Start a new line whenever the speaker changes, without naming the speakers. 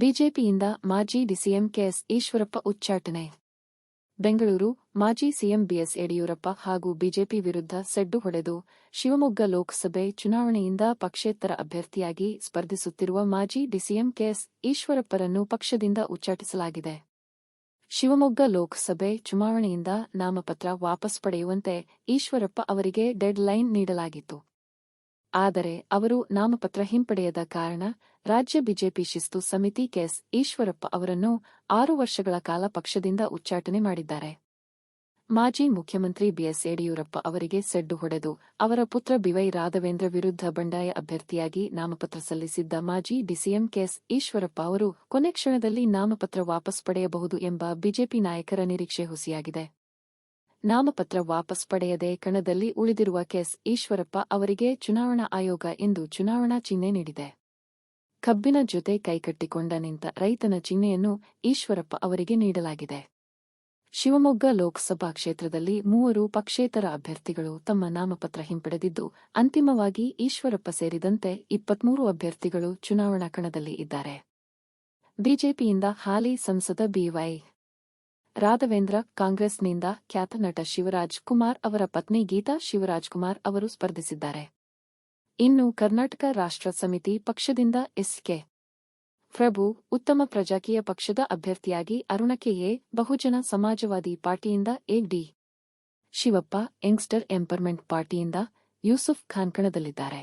ಬಿಜೆಪಿಯಿಂದ ಮಾಜಿ DCM KS Eshwarappa ಉಚ್ಚಾಟನೆ. ಬೆಂಗಳೂರು: ಮಾಜಿ ಸಿಎಂ ಬಿಎಸ್ ಯಡಿಯೂರಪ್ಪ ಹಾಗೂ ಬಿಜೆಪಿ ವಿರುದ್ಧ ಸೆಡ್ಡು ಹೊಡೆದು ಶಿವಮೊಗ್ಗ ಲೋಕಸಭೆ ಚುನಾವಣೆಯಿಂದ ಪಕ್ಷೇತರ ಅಭ್ಯರ್ಥಿಯಾಗಿ ಸ್ಪರ್ಧಿಸುತ್ತಿರುವ ಮಾಜಿ ಡಿಸಿಎಂ ಕೆಎಸ್ ಈಶ್ವರಪ್ಪರನ್ನು ಪಕ್ಷದಿಂದ ಉಚ್ಚಾಟಿಸಲಾಗಿದೆ. ಶಿವಮೊಗ್ಗ ಲೋಕಸಭೆ ಚುನಾವಣೆಯಿಂದ ನಾಮಪತ್ರ ವಾಪಸ್ ಪಡೆಯುವಂತೆ ಈಶ್ವರಪ್ಪ ಅವರಿಗೆ ಡೆಡ್ ಲೈನ್ ನೀಡಲಾಗಿತ್ತು. ಆದರೆ ಅವರು ನಾಮಪತ್ರ ಹಿಂಪಡೆಯದ ಕಾರಣ ರಾಜ್ಯ ಬಿಜೆಪಿ ಶಿಸ್ತು ಸಮಿತಿ ಕೆಎಸ್ ಈಶ್ವರಪ್ಪ ಅವರನ್ನು 6 ವರ್ಷಗಳ ಕಾಲ ಪಕ್ಷದಿಂದ ಉಚ್ಚಾಟನೆ ಮಾಡಿದ್ದಾರೆ. ಮಾಜಿ ಮುಖ್ಯಮಂತ್ರಿ ಬಿಎಸ್ ಯಡಿಯೂರಪ್ಪ ಅವರಿಗೆ ಸೆಡ್ಡು ಹೊಡೆದು ಅವರ ಪುತ್ರ ಬಿವೈ ರಾಘವೇಂದ್ರ ವಿರುದ್ಧ ಬಂಡಾಯ ಅಭ್ಯರ್ಥಿಯಾಗಿ ನಾಮಪತ್ರ ಸಲ್ಲಿಸಿದ್ದ ಮಾಜಿ ಡಿಸಿಎಂ ಕೆಎಸ್ ಈಶ್ವರಪ್ಪ ಅವರು ಕೊನೆ ಕ್ಷಣದಲ್ಲಿ ನಾಮಪತ್ರ ವಾಪಸ್ ಪಡೆಯಬಹುದು ಎಂಬ ಬಿಜೆಪಿ ನಾಯಕರ ನಿರೀಕ್ಷೆ ಹುಸಿಯಾಗಿದೆ. ನಾಮಪತ್ರ ವಾಪಸ್ ಪಡೆಯದೆ ಕಣದಲ್ಲಿ ಉಳಿದಿರುವ ಕೆಎಸ್ ಈಶ್ವರಪ್ಪ ಅವರಿಗೆ ಚುನಾವಣಾ ಆಯೋಗ ಇಂದು ಚುನಾವಣಾ ಚಿಹ್ನೆ ನೀಡಿದೆ. ಕಬ್ಬಿನ ಜೊತೆ ಕೈಕಟ್ಟಿಕೊಂಡ ನಿಂತ ರೈತನ ಚಿಹ್ನೆಯನ್ನು ಈಶ್ವರಪ್ಪ ಅವರಿಗೆ ನೀಡಲಾಗಿದೆ. ಶಿವಮೊಗ್ಗ ಲೋಕಸಭಾ ಕ್ಷೇತ್ರದಲ್ಲಿ 3 ಪಕ್ಷೇತರ ಅಭ್ಯರ್ಥಿಗಳು ತಮ್ಮ ನಾಮಪತ್ರ ಹಿಂಪಡೆದಿದ್ದು, ಅಂತಿಮವಾಗಿ ಈಶ್ವರಪ್ಪ ಸೇರಿದಂತೆ 23 ಅಭ್ಯರ್ಥಿಗಳು ಚುನಾವಣಾ ಕಣದಲ್ಲಿ ಇದ್ದಾರೆ. ಬಿಜೆಪಿಯಿಂದ ಹಾಲಿ ಸಂಸದ ಬಿವೈ ರಾಘವೇಂದ್ರ, ಕಾಂಗ್ರೆಸ್ನಿಂದ ಖ್ಯಾತ ನಟ ಶಿವರಾಜ್ ಕುಮಾರ್ ಅವರ ಪತ್ನಿ ಗೀತಾ ಶಿವರಾಜ್ ಕುಮಾರ್ ಅವರು ಸ್ಪರ್ಧಿಸಿದ್ದಾರೆ. ಇನ್ನು ಕರ್ನಾಟಕ ರಾಷ್ಟ್ರ ಸಮಿತಿ ಪಕ್ಷದಿಂದ ಎಸ್.ಕೆ. ಪ್ರಭು, ಉತ್ತಮ ಪ್ರಜಾಕೀಯ ಪಕ್ಷದ ಅಭ್ಯರ್ಥಿಯಾಗಿ ಅರುಣ ಕೆ.ಎ, ಬಹುಜನ ಸಮಾಜವಾದಿ ಪಾರ್ಟಿಯಿಂದ ಎ.ಡಿ. ಶಿವಪ್ಪ, ಯಂಗ್ಸ್ಟರ್ ಎಂಪರ್ಮೆಂಟ್ ಪಾರ್ಟಿಯಿಂದ ಯೂಸುಫ್ ಖಾನ್ ಕಣದಲ್ಲಿದ್ದಾರೆ.